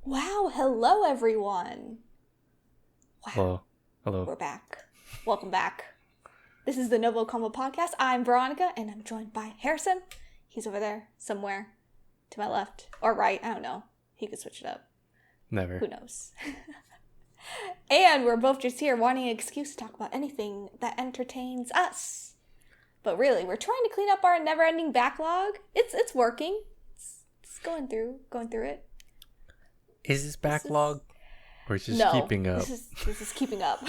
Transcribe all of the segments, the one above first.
Wow, hello everyone. Wow, Hello. we're back. Welcome back. This is the NgoVo Convo podcast. I'm Veronica, and I'm joined by Harrison. He's over there somewhere to my left or right. I don't know. He could switch it up. Never. Who knows? And we're both just here wanting an excuse to talk about anything that entertains us. But really, we're trying to clean up our never-ending backlog. It's working. It's going through it. Is this backlog or is just No, keeping up? This is keeping up.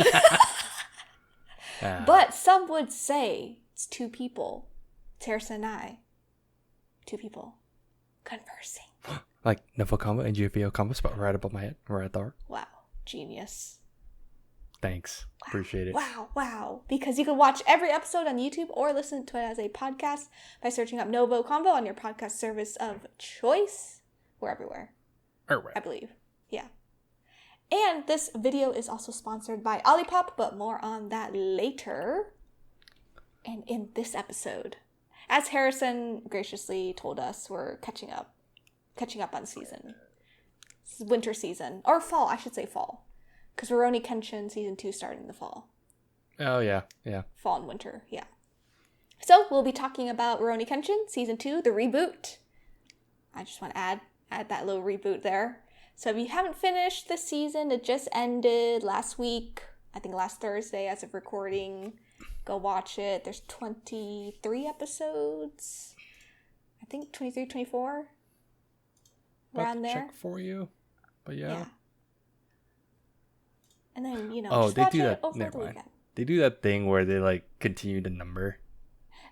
Ah. But some would say it's two people. It's Harrison and I. Two people conversing. Like NgoVo Convo and NgoVo Convo spot right above my head, right there. Wow. Genius. Thanks. Wow. Appreciate it. Wow. Because you can watch every episode on YouTube or listen to it as a podcast by searching up NgoVo Convo on your podcast service of choice. We're everywhere. I believe. Yeah. And this video is also sponsored by Olipop, but more on that later. And in this episode, as Harrison graciously told us, we're catching up on season. This is winter season. Or fall, I should say fall. Because Rurouni Kenshin season 2 started in the fall. Oh, yeah. Fall and winter, yeah. So, we'll be talking about Rurouni Kenshin season 2, the reboot. I just want to add that little reboot there. So if you haven't finished the season, it just ended last week. I think last Thursday as of recording. Go watch it. There's 23 episodes. I think 23, 24. Around there. Check for you. But yeah. And then, Oh, just they watch do it that. over Never the mind. weekend. They do that thing where they like continue the number.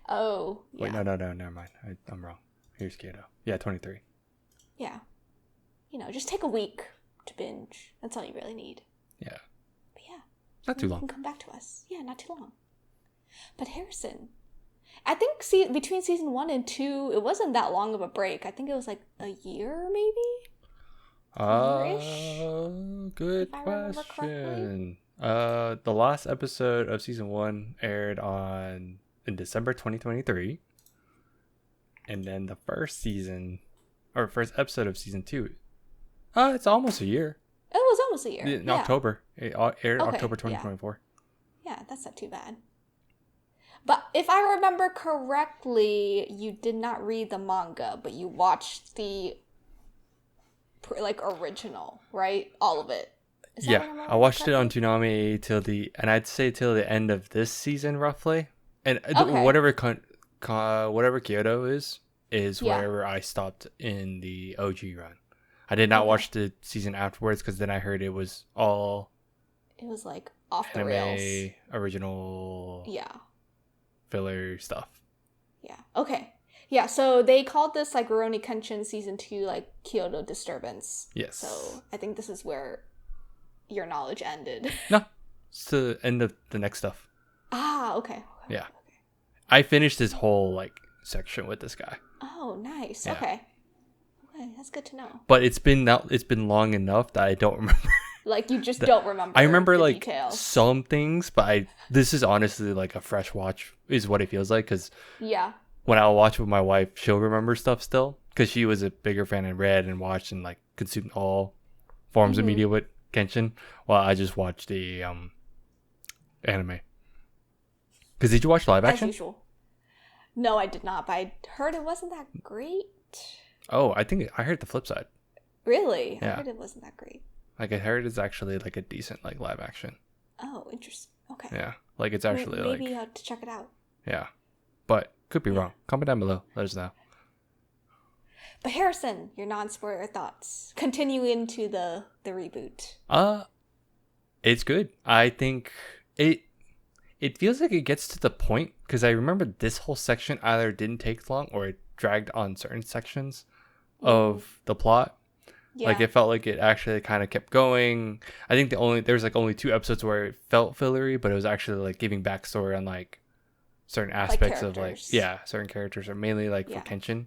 Oh, yeah. Wait, no, never mind. I'm wrong. Here's Kyoto. Yeah, 23. Yeah. Just take a week to binge. That's all you really need. Yeah. But yeah. Not too You long. can come back to us. Yeah, not too long. But Harrison, I think between season 1 and 2, it wasn't that long of a break. I think it was like a year, maybe? Good if I remember question. The last episode of season 1 aired in December 2023. And then the first episode of season 2. It's almost a year. It was almost a year. In October. It aired Okay, October 2024. Yeah, that's not too bad. But if I remember correctly, you did not read the manga, but you watched the original, right? All of it. Is that what I'm I watched it on correctly? Toonami and I'd say till the end of this season roughly. And Okay. whatever Kyoto is Yeah. wherever I stopped in the OG run. I did not Okay. watch the season afterwards because then I heard it was all It was like off the rails. anime original Yeah. filler stuff. Yeah. Okay. Yeah, so they called this like Rurouni Kenshin season 2 like Kyoto Disturbance. Yes. So I think this is where your knowledge ended. No, it's the end of the next stuff. Okay. Yeah. I finished this whole section with this guy. Oh, nice. Yeah. Okay, that's good to know. But it's been long enough that I don't remember. Like you just don't remember. I remember the details. some things, but this is honestly a fresh watch is what it feels like because Yeah. when I'll watch with my wife, she'll remember stuff still because she was a bigger fan and read and watched and consumed all forms of media with Kenshin, while I just watched the anime. Because did you watch live action? As usual. No, I did not, but I heard it wasn't that great. Oh, I think I heard the flip side. Really? Yeah. I heard it wasn't that great. I heard it's actually a decent live action. Oh, interesting. Okay. Yeah, it's actually maybe I'll have to check it out. yeah, but could be wrong. Comment down below. Let us know. But Harrison, your non-spoiler thoughts. Continue into the reboot. It's good. I think it feels like it gets to the point because I remember this whole section either didn't take long or it dragged on certain sections of the plot. Yeah. It felt like it actually kind of kept going. I think there's only 2 episodes where it felt fillery, but it was actually giving backstory on certain aspects of certain characters, or mainly for Kenshin.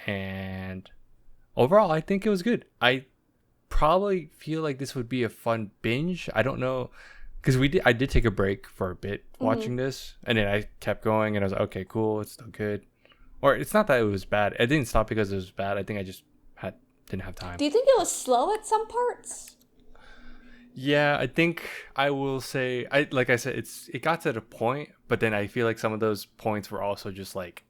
And overall, I think it was good. I probably feel like this would be a fun binge. I don't know, because I did take a break for a bit watching this, and then I kept going, and I was like, okay, cool, it's still good. Or it's not that it was bad. I didn't stop because it was bad. I think I just had didn't have time. Do you think it was slow at some parts? Yeah, I think I will say, like I said, it got to the point, but then I feel like some of those points were also just like,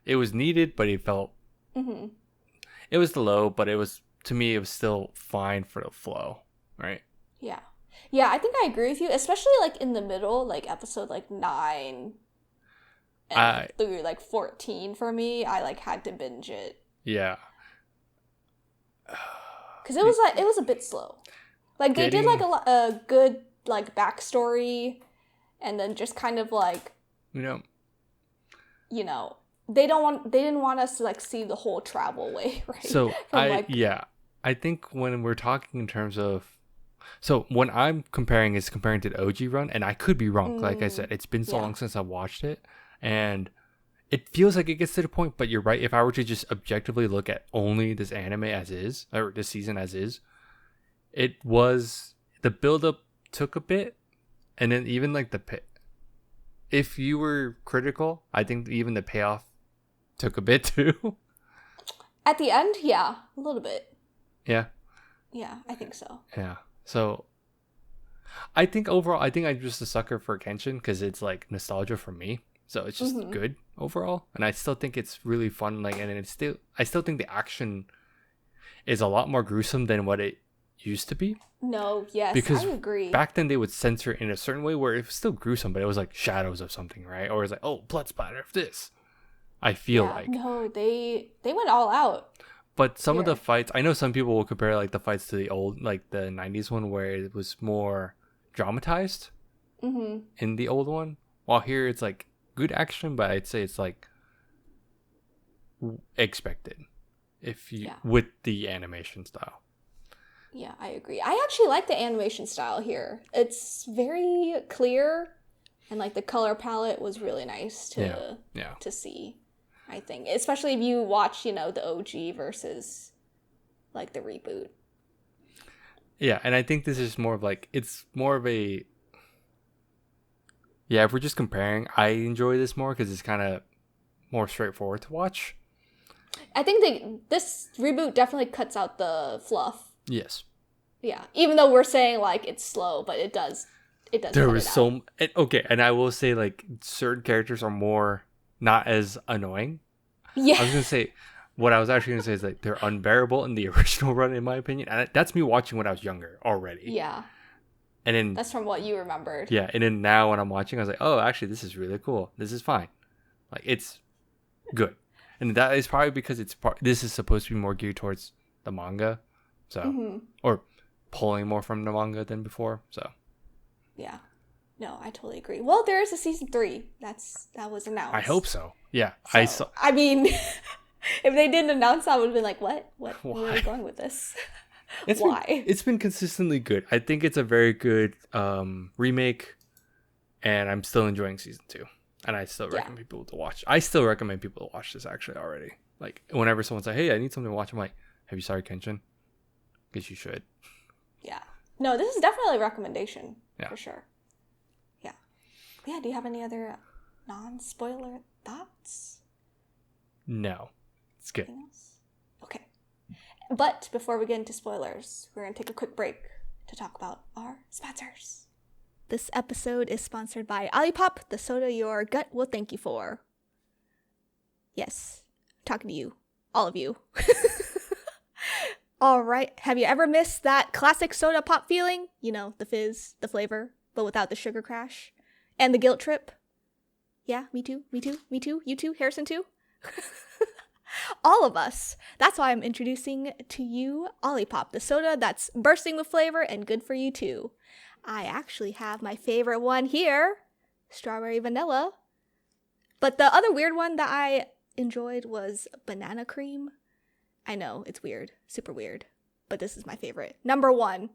it was needed, but it felt, it was the low, but it was, to me, it was still fine for the flow, right? Yeah. Yeah, I think I agree with you, especially like in the middle, like episode like 9 and through like 14 for me. I like had to binge it. Yeah. Because it was a bit slow. Like they did like a good like backstory, and then just kind of like, you know, they didn't want us to like see the whole travel way, right? So I think when we're talking in terms of, so when I'm comparing is comparing to the OG run, and I could be wrong. Like I said, it's been so long since I watched it, and it feels like it gets to the point. But you're right. If I were to just objectively look at only this anime as is, or this season as is, it was, the build-up took a bit, and then even like if you were critical, I think even the payoff took a bit too. At the end, yeah, a little bit. Yeah. Yeah, I think so. Yeah. So I think overall, I think I'm just a sucker for Kenshin because it's like nostalgia for me. So it's just good overall, and I still think it's really fun. Like, and I still think the action is a lot more gruesome than what it used to be. No, yes, because I agree. Back then they would censor it in a certain way where it was still gruesome, but it was like shadows of something, right? Or it's like, oh, blood splatter of this. I feel like no, they went all out. But some of the fights, I know some people will compare like the fights to the old, like the 90s one where it was more dramatized in the old one. While here it's like good action, but I'd say it's like expected with the animation style. Yeah, I agree. I actually like the animation style here. It's very clear, and like the color palette was really nice to see, I think. Especially if you watch, the OG versus like the reboot. Yeah, and I think this is more of like, it's more of a, if we're just comparing, I enjoy this more because it's kind of more straightforward to watch. I think this reboot definitely cuts out the fluff. Yes. Yeah. Even though we're saying like it's slow, but it does. There was okay, and I will say like certain characters are more not as annoying. Yeah. I was gonna say, what I was actually gonna say is like they're unbearable in the original run, in my opinion, and that's me watching when I was younger already. Yeah. And then that's from what you remembered. Yeah, and then now when I'm watching, I was like, oh, actually, this is really cool. This is fine. Like, it's good. And that is probably because this is supposed to be more geared towards the manga, so or pulling more from the manga than before. So yeah, no, I totally agree. Well, there is a season 3 that was announced. I hope so. Yeah, so, I mean, if they didn't announce that, I would have been like, what? Where are we going with this? It's been consistently good. I think it's a very good remake, and I'm still enjoying season 2. And I still recommend people to watch. I still recommend people to watch this actually already. Like, whenever someone's like, hey, I need something to watch, I'm like, have you started Kenshin? Because you should. Yeah. No, this is definitely a recommendation. For sure. Yeah. But yeah, do you have any other non-spoiler thoughts? No. It's good. Okay. But before we get into spoilers, we're going to take a quick break to talk about our sponsors. This episode is sponsored by Olipop, the soda your gut will thank you for. Yes, I'm talking to you. All of you. All right. Have you ever missed that classic soda pop feeling? You know, the fizz, the flavor, but without the sugar crash. And the guilt trip. Yeah, me too, me too, me too, you too, Harrison too. All of us. That's why I'm introducing to you Olipop, the soda that's bursting with flavor and good for you too. I actually have my favorite one here, strawberry vanilla. But the other weird one that I enjoyed was banana cream. I know, it's weird, super weird, but this is my favorite. Number 1,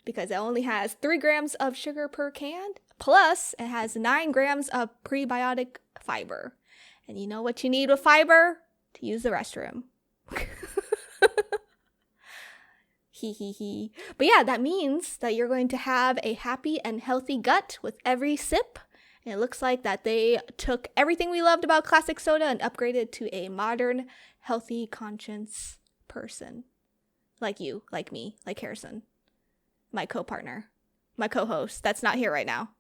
because it only has 3 grams of sugar per can, plus it has 9 grams of prebiotic fiber. And you know what you need with fiber? To use the restroom. Hee. But yeah, that means that you're going to have a happy and healthy gut with every sip. And it looks like that they took everything we loved about classic soda and upgraded to a modern, healthy conscience person. Like you, like me, like Harrison. My co-partner. My co-host that's not here right now.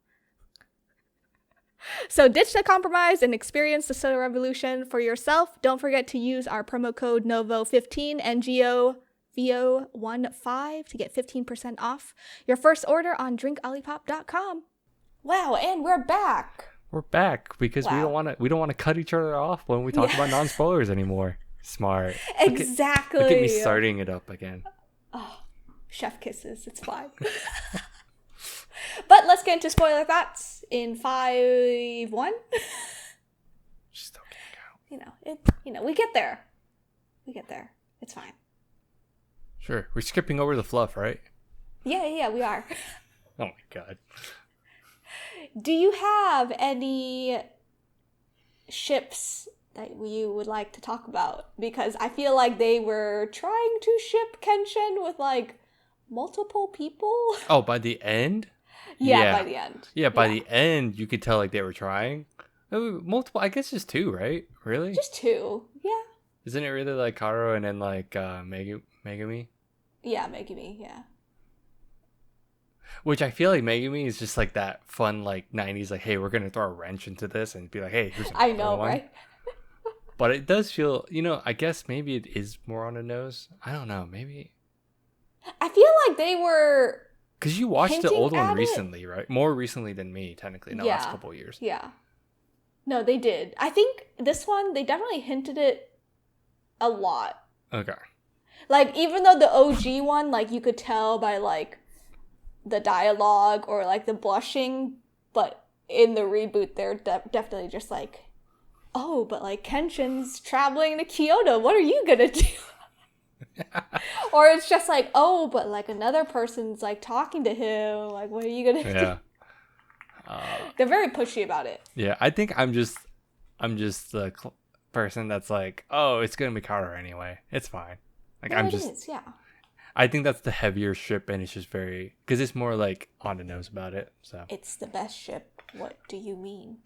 So ditch the compromise and experience the soda revolution for yourself. Don't forget to use our promo code NgoVo15 NgoVo15 to get 15% off your first order on drinkolipop.com. Wow, and we're back. We're back because we don't want to cut each other off when we talk about non-spoilers anymore. Smart. Exactly. Look at me starting it up again. Oh, chef kisses. It's fine. But let's get into spoiler thoughts in 5-1. Still can't count. We get there. It's fine. Sure. We're skipping over the fluff, right? Yeah, we are. Oh my god. Do you have any ships that you would like to talk about? Because I feel like they were trying to ship Kenshin with like multiple people. Oh, by the end? Yeah, by the end. Yeah, by the end, you could tell like they were trying. Multiple, I guess just 2, right? Really? Just 2, yeah. Isn't it really like Karo and then like Megumi? Yeah, Megumi, yeah. Which I feel like Megumi is just like that fun like 90s like, hey, we're going to throw a wrench into this and be like, hey, here's another I know, one. right? But it does feel, I guess maybe it is more on the nose. I don't know, maybe. I feel like they were... Because you watched the old one recently, right? More recently than me, technically, in the last couple of years. Yeah. No, they did. I think this one, they definitely hinted it a lot. Okay. Like, even though the OG one, like, you could tell by, like, the dialogue or, like, the blushing, but in the reboot, they're definitely just like, oh, but, like, Kenshin's traveling to Kyoto. What are you gonna do? Or it's just like, oh, but like another person's like talking to him. Like, what are you gonna do? They're very pushy about it. Yeah, I think I'm just the person that's like, oh, it's gonna be Karo anyway. It's fine. Like it is, yeah. I think that's the heavier ship, and it's just very because it's more like on the nose about it. So it's the best ship. What do you mean?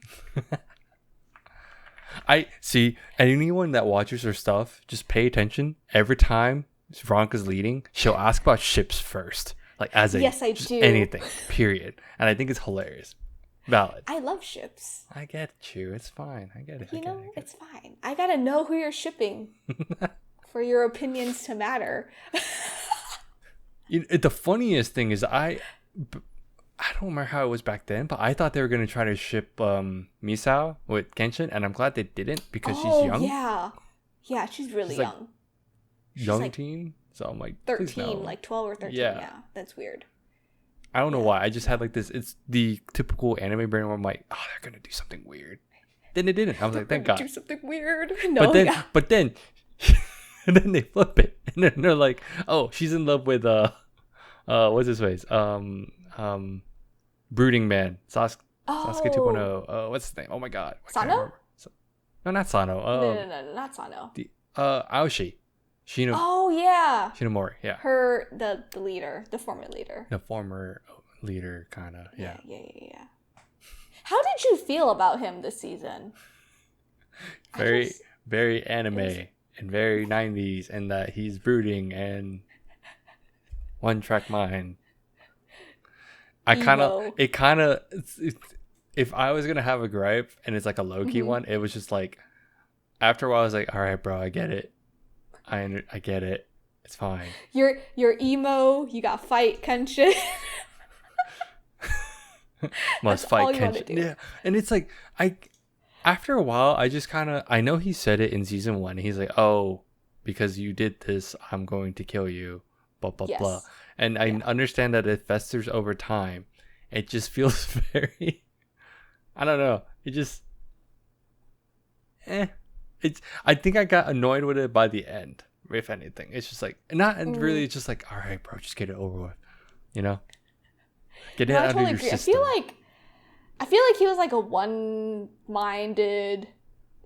I see anyone that watches her stuff, just pay attention. Every time Veronica's leading, she'll ask about ships first. Like as a yes, I do. Anything, period. And I think it's hilarious. Valid. I love ships. I get you. It's fine. I get it. It's fine. I gotta know who you're shipping for your opinions to matter. The funniest thing is I don't remember how it was back then, but I thought they were going to try to ship Misao with Kenshin, and I'm glad they didn't because she's young. Yeah, she's really young. Like, young like teen? So I'm like 13, no. Like 12 or 13. Yeah, that's weird. I don't know why. I just had like this. It's the typical anime brain where I'm like, oh, they're going to do something weird. Then they didn't. I was like, thank God. Do something weird. No, but then and then they flip it. And then they're like, oh, she's in love with, what's his face? Brooding Man, Sasuke 2.0. What's his name? Oh my god. Sano? No, not Sano. No, not Sano. Aoshi. Shino. Oh yeah. Shinomori, yeah. Her, the leader, the former leader. The former leader, kind of, yeah. Yeah. How did you feel about him this season? Very anime and very 90s, and that he's brooding and one-track mind. If I was gonna have a gripe and it's like a low-key one, it was just like after a while I was like, all right, bro, I get it. I get it. It's fine. You're emo, you got fight Kenshin. Must fight Kenshin. Yeah. And it's like after a while I just I know he said it in season 1. He's like, oh, because you did this, I'm going to kill you. Blah blah blah. And I understand that it festers over time. It just feels very, I don't know. It just, I think I got annoyed with it by the end, if anything. It's just like, really, it's just like, all right, bro, just get it over with. Get it out of your system. I feel like he was like a one-minded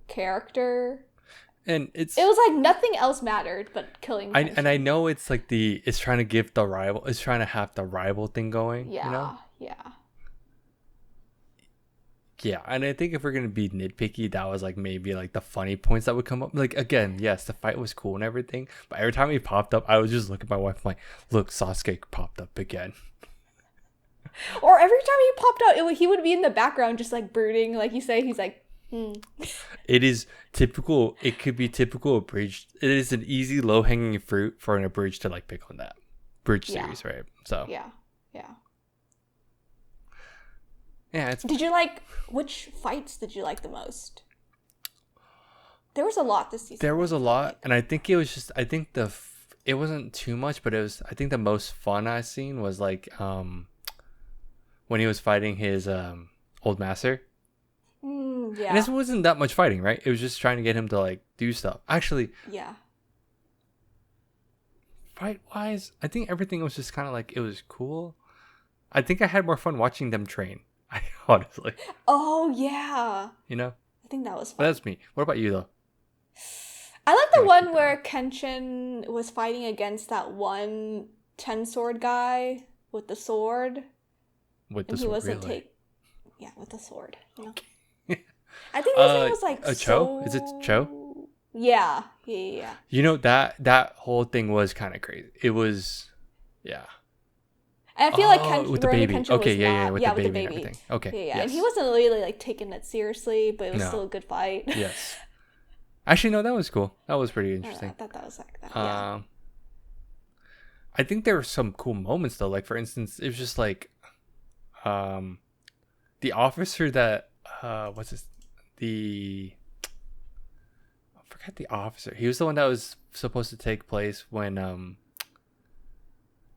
character. And it was like nothing else mattered but killing Kenshin. And I know it's like it's trying to give the rival, it's trying to have the rival thing going. Yeah. Yeah, and I think if we're gonna be nitpicky, that was like maybe like the funny points that would come up. Like again, yes, the fight was cool and everything, but every time he popped up, I would just look at my wife, I'm like, "Look, Sasuke popped up again." Or every time he popped out, he would be in the background, just like brooding, like you say. He's like, It is typical. It could be typical abridged. It is an easy, low hanging fruit for an abridged to like pick on that bridge series, right? So yeah. Yeah, it's... Which fights did you like the most? There was a lot this season. There was a lot, and I think it was just, it wasn't too much, but it was, I think the most fun I seen was like when he was fighting his old master. Yeah. And this wasn't that much fighting, right? It was just trying to get him to like do stuff. Actually, yeah. Fight wise, I think everything was just kind of like, it was cool. I think I had more fun watching them train. Honestly. Oh yeah. You know? I think that was fun. But that's me. What about you though? I like the one where Kenshin was fighting against that one 10-sword guy with the sword. With the sword, really? Yeah, with the sword. You know? Okay. I think his name was like a Cho? Is it Cho? Yeah. You know, that whole thing was kind of crazy. It was, yeah. And I feel like with the baby. Kenshin Okay, was with the baby and everything. Okay, yeah. Yes. And he wasn't really like taking it seriously, but it was still a good fight. Yes. Actually, no, that was cool. That was pretty interesting. I thought that was like that. Yeah. I think there were some cool moments though. Like for instance, it was just like, the officer that I forget the officer. He was the one that was supposed to take place when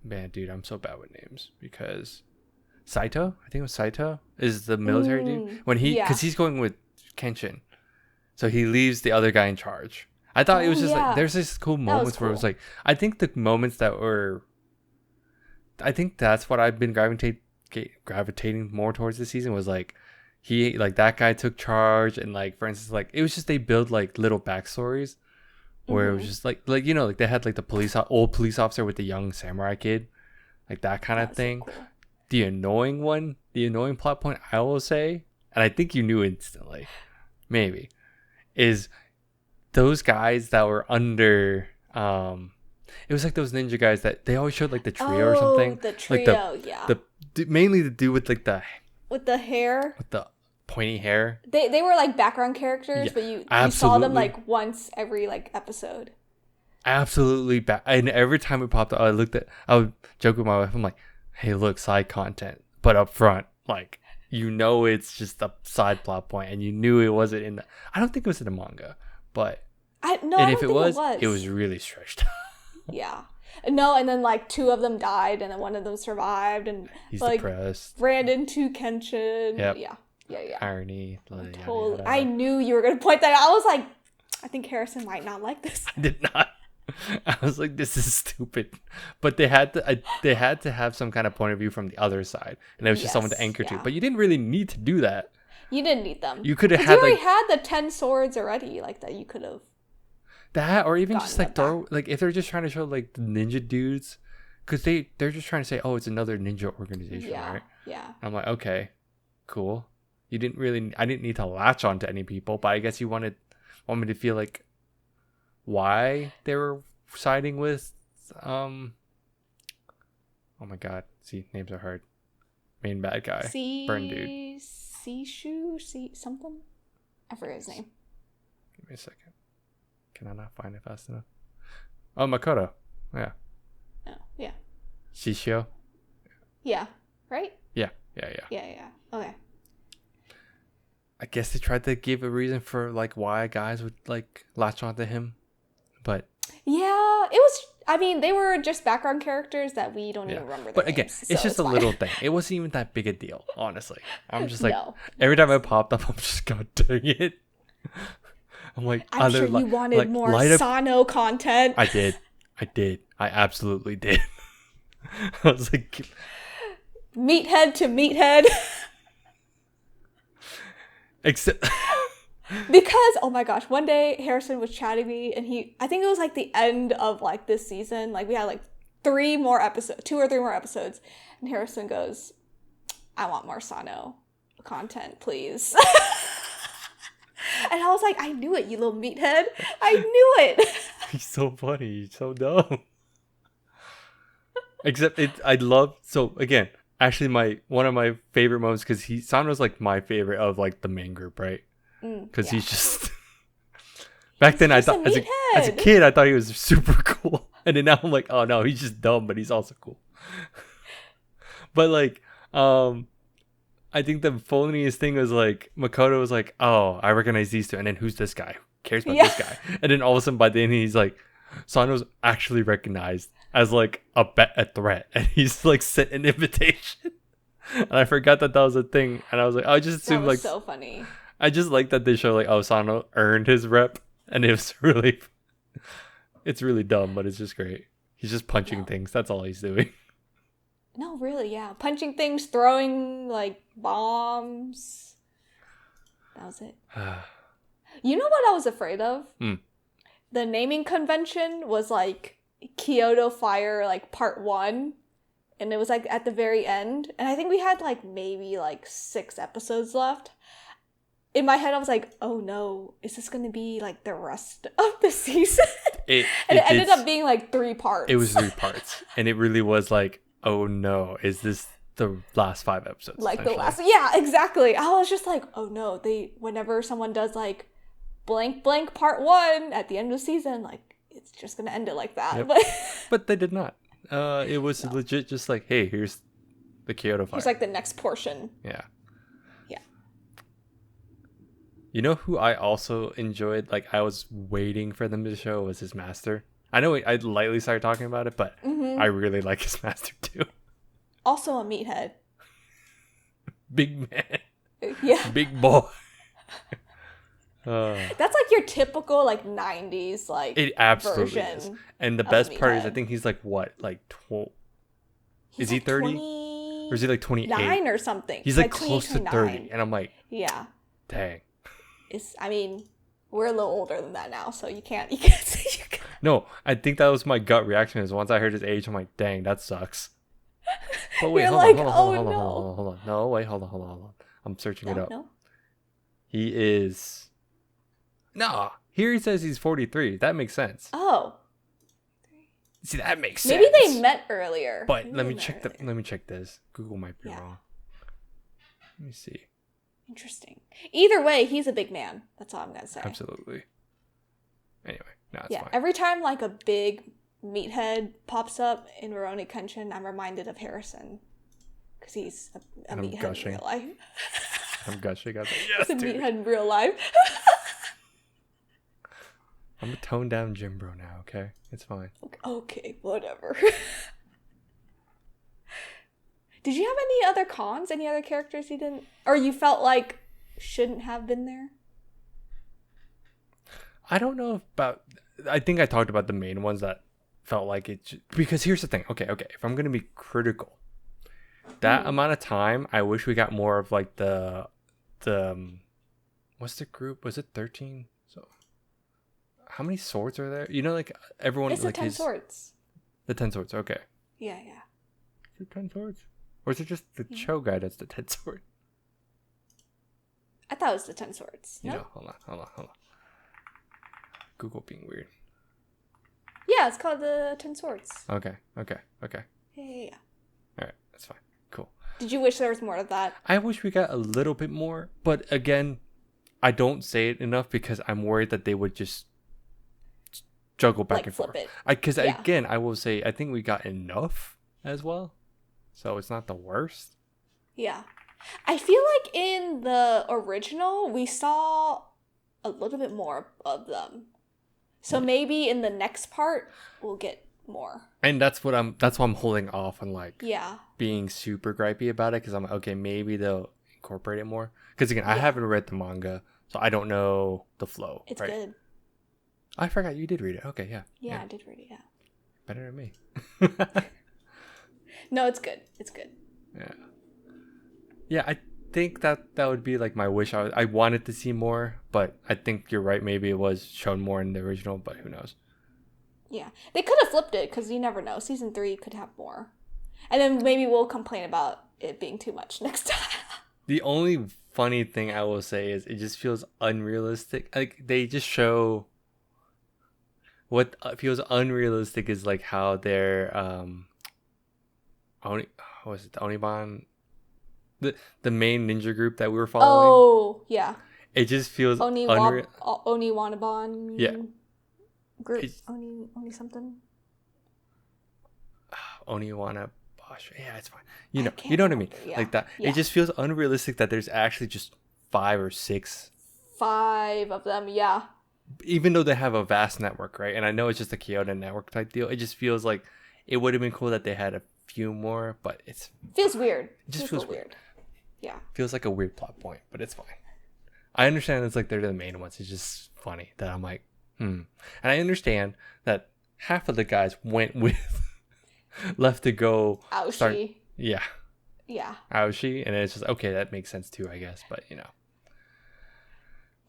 man, dude, I'm so bad with names because Saito, I think it was Saito, is the military dude. When because he's going with Kenshin, so he leaves the other guy in charge. I thought it was just like, there's this cool moments where it was like, I think the moments I think that's what I've been gravitating more towards this season was like, he like that guy took charge, and like for instance, like it was just they build like little backstories where it was just like you know, like they had like the old police officer with the young samurai kid, like that kind of thing. So cool. The annoying plot point I will say, and I think you knew instantly, maybe, is those guys that were under it was like those ninja guys that they always showed like the trio or something. The trio, like mainly the dude with like with the hair, with the pointy hair. They were like background characters, but you saw them like once every like episode. Absolutely, and every time it popped up, I would joke with my wife. I'm like, "Hey, look, side content, but up front, like it's just a side plot point, and you knew it wasn't in the. I don't think it was in the manga, but if it was really stretched. Yeah. No, and then like 2 of them died, and then 1 of them survived, and he's like depressed. Ran into Kenshin. Yep. Yeah. Irony. Totally. I knew you were gonna point that out. I was like, I think Harrison might not like this. I did not. I was like, this is stupid. But they had to have some kind of point of view from the other side, and it was just someone to anchor to. But you didn't really need to do that. You didn't need them. You could have had you had the 10 swords already, like that. You could have. That, or even just like throw, like if they're just trying to show like the ninja dudes, because they're just trying to say, oh, it's another ninja organization, right? Yeah. I'm like, okay, cool. I didn't need to latch on to any people, but I guess you want me to feel like why they were siding with, oh my god, see, names are hard. Main bad guy, burn dude. Something? I forget his name. Give me a second. Can I not find it fast enough? Oh, Makoto. Yeah. Oh, yeah. Shishio. Yeah. Right? Yeah. Okay. I guess they tried to give a reason for like why guys would like latch onto him, but yeah, it was. I mean, they were just background characters that we don't even remember. But again, names, it's just a little thing. It wasn't even that big a deal, honestly. I'm just like, every time it popped up, I'm just, god dang it. I'm like, I'm sure you wanted more Sano content. I did. I absolutely did. I was like, meathead to meathead. Except because, oh my gosh, one day Harrison was chatting me, and I think it was like the end of like this season. Like we had like 2 or 3 more episodes, and Harrison goes, I want more Sano. content, please. And I was like, I knew it, you little meathead. I knew it. He's so funny. He's so dumb. Except I love, so again, actually one of my favorite moments, because Sano's like my favorite of like the main group, right? Because he's just back then I thought as a kid I thought he was super cool, and then now I'm like, oh no, he's just dumb, but he's also cool. But like I think the funniest thing was like Makoto was like, oh, I recognize these two, and then who's this guy? Who cares about this guy? And then all of a sudden by the end he's like, Sano's actually recognized as like a threat, and he's like sent an invitation. And I forgot that was a thing, and I was like, I just assumed like so funny. I just like that they show like, oh, Sano earned his rep, and it's really dumb, but it's just great. He's just punching things. That's all he's doing. No, really, yeah. Punching things, throwing like bombs. That was it. You know what I was afraid of? The naming convention was like Kyoto Fire like part 1, and it was like at the very end, and I think we had like maybe like 6 episodes left. In my head I was like, oh no, is this gonna be like the rest of the season? It ended up being like 3 parts. It was 3 parts, and it really was like, oh no, is this the last 5 episodes? Like the last, yeah, exactly. I was just like, oh no, whenever someone does like blank blank part 1 at the end of the season, like it's just gonna end it like that. Yep. But they did not. It was legit just like, hey, here's the Kyoto Fire. Here's like the next portion. Yeah. Yeah. You know who I also enjoyed, like I was waiting for them to show, was his master. I know I lightly started talking about it, but I really like his master too. Also a meathead. Big man. Yeah. Big boy. That's like your typical like 90s like it absolutely version is. And the best part is I think he's like what, like 12? Is he 30? Or is he like 28? 9 or something. He's like close to 30, and I'm like, yeah, dang. I mean, we're a little older than that now, so you can't say you can. No, I think that was my gut reaction. Is once I heard his age, I'm like, dang, that sucks. But wait, hold on. No, wait, hold on. I'm searching it up. No. He is. No, here he says he's 43. That makes sense. Oh. See, that makes sense. Maybe they met earlier. But let me check this. Google might be wrong. Let me see. Interesting. Either way, he's a big man. That's all I'm gonna say. Absolutely. Anyway, no, it's fine. Every time like a big meathead pops up in Rurouni Kenshin, I'm reminded of Harrison, because he's a meathead in real life. I'm gushing. I was like, yes, he's a meathead in real life. I'm a toned down gym bro now, okay? It's fine. Okay, whatever. Did you have any other cons? Any other characters you didn't... Or you felt like shouldn't have been there? I don't know about... I think I talked about the main ones that felt like it... Because here's the thing. Okay. If I'm going to be critical, that amount of time, I wish we got more of like the... What's the group? Was it 13? So... How many swords are there? You know, like everyone... It's like the 10 swords. The 10 swords, okay. Yeah. Is it 10 swords? Or is it just the Cho guy that's the 10 sword? I thought it was the 10 swords. No? No, hold on. Google being weird. Yeah, it's called the 10 swords. Okay. Yeah. Alright, that's fine. Cool. Did you wish there was more of that? I wish we got a little bit more, but again, I don't say it enough because I'm worried that they would just juggle back and forth. Because again, I will say I think we got enough as well, so it's not the worst. Yeah, I feel like in the original we saw a little bit more of them, so maybe in the next part we'll get more. And that's why I'm holding off on like being super gripey about it, because I'm like, okay, maybe they'll incorporate it more. Because again, I haven't read the manga, so I don't know the flow. It's good. I forgot you did read it. Okay, yeah. Yeah, I did read it, yeah. Better than me. No, it's good. It's good. Yeah. Yeah, I think that would be like my wish. I wanted to see more, but I think you're right. Maybe it was shown more in the original, but who knows? Yeah. They could have flipped it, because you never know. Season 3 could have more. And then maybe we'll complain about it being too much next time. The only funny thing I will say is it just feels unrealistic. Like they just show what feels unrealistic is like how they're was it the Oniban, the main ninja group that we were following. Oh yeah. It just feels Oniwanaban. Yeah. Group. Oni something. Oniwana. Yeah, it's fine. You know what I mean? Yeah. Like that. Yeah. It just feels unrealistic that there's actually just 5 or 6. 5 of them, yeah. Even though they have a vast network, right? And I know it's just a Kyoto network type deal. It just feels like it would have been cool that they had a few more, but feels weird. It just feels weird. Yeah. Feels like a weird plot point, but it's fine. I understand it's like they're the main ones. It's just funny that I'm like, And I understand that half of the guys went with left to go Aoshi. Yeah. Aoshi, and it's just okay, that makes sense too, I guess, but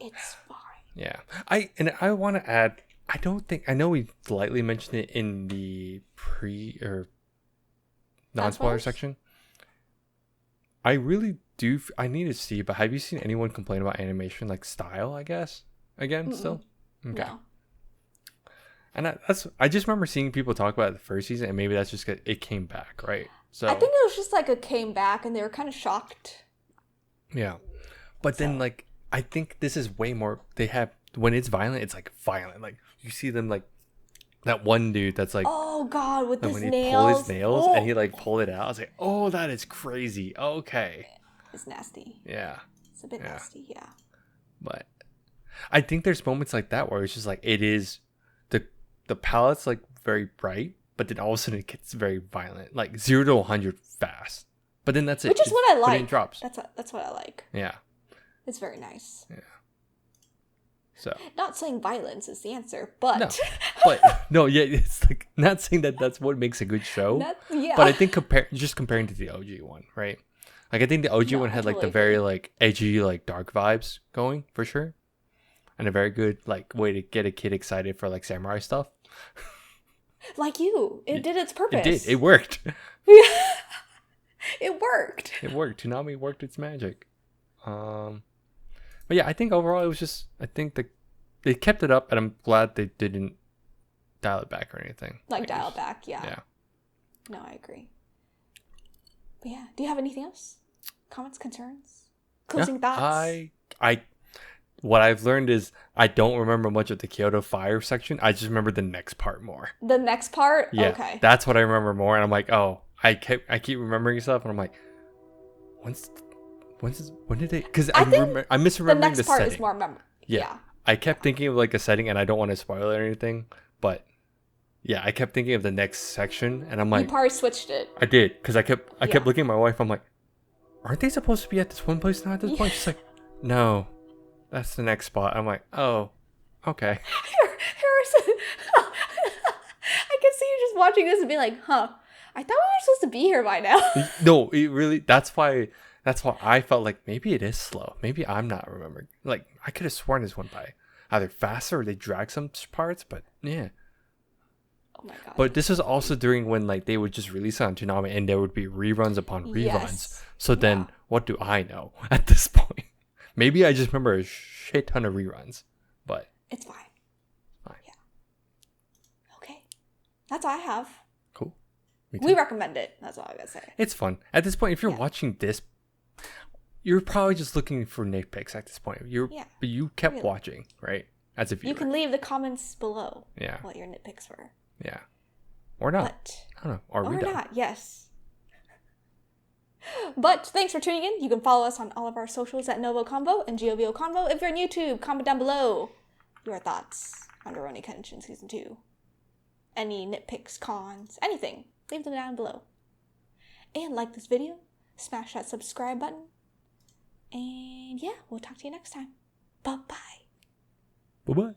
it's fine. Yeah. I want to add, I know we lightly mentioned it in the pre or non-spoiler section. I really do. I need to see, but have you seen anyone complain about animation like style? I guess again still. Okay. No. And I just remember seeing people talk about it the first season, and maybe that's just it came back, right? So I think it was just like it came back, and they were kind of shocked. Yeah, but then like I think this is way more. They have when it's violent, it's like violent. Like you see them like that one dude that's like, oh god, with his when nails. He pulled his nails and he like pulled it out. I was like, oh, that is crazy. Okay, it's nasty. Yeah, it's a bit nasty. Yeah, but I think there's moments like that where it's just like it is the palette's like very bright, but then all of a sudden it gets very violent, like 0 to 100 fast. But then that's it. Which is what I like. But then it drops. That's what I like. Yeah. It's very nice. Yeah. So. Not saying violence is the answer, but. No, yeah, it's like not saying that that's what makes a good show. Yeah. But I think comparing to the OG one, right? Like I think the OG one had like the very like edgy, like dark vibes going for sure. And a very good like way to get a kid excited for like samurai stuff. Like you. It did its purpose. It did. It worked. It worked. It worked. Toonami worked its magic. But yeah, I think overall it was just I think they kept it up, and I'm glad they didn't dial it back or anything. Like dial it back, yeah. Yeah. No, I agree. But yeah, do you have anything else? Comments, concerns, closing thoughts? What I've learned is I don't remember much of the Kyoto Fire section. I just remember the next part more. The next part? Yeah, okay. That's what I remember more. And I'm like, oh, I keep remembering stuff. And I'm like, when did they? Because I'm misremembering the next part setting. Is more memorable. Yeah. I kept thinking of like a setting, and I don't want to spoil it or anything. But yeah, I kept thinking of the next section. And I'm like. You probably switched it. I did. Because I kept looking at my wife. I'm like, aren't they supposed to be at this one place now at this point? She's like, no. That's the next spot. I'm like, oh, okay. Harrison, I can see you just watching this and be like, huh, I thought we were supposed to be here by now. No, it really, that's why I felt like maybe it is slow. Maybe I'm not remembering. Like, I could have sworn this went by either faster or they dragged some parts, but yeah. Oh my god. But this was also during when like they would just release it on Toonami and there would be reruns upon reruns. Yes. So then what do I know at this point? Maybe I just remember a shit ton of reruns, but it's fine. Yeah. Okay. That's all I have. Cool. We recommend it. That's all I gotta say. It's fun. At this point, if you're watching this, you're probably just looking for nitpicks at this point. But you kept watching, right? As a viewer. You can leave the comments below. Yeah. What your nitpicks were. Yeah. Or not. I don't know. Or not. Yes. But thanks for tuning in. You can follow us on all of our socials at NgoVo Convo and NgoVo Convo. If you're on YouTube, comment down below your thoughts on Rurouni Kenshin Season 2. Any nitpicks, cons, anything. Leave them down below. And like this video. Smash that subscribe button. And yeah, we'll talk to you next time. Bye-bye. Bye-bye.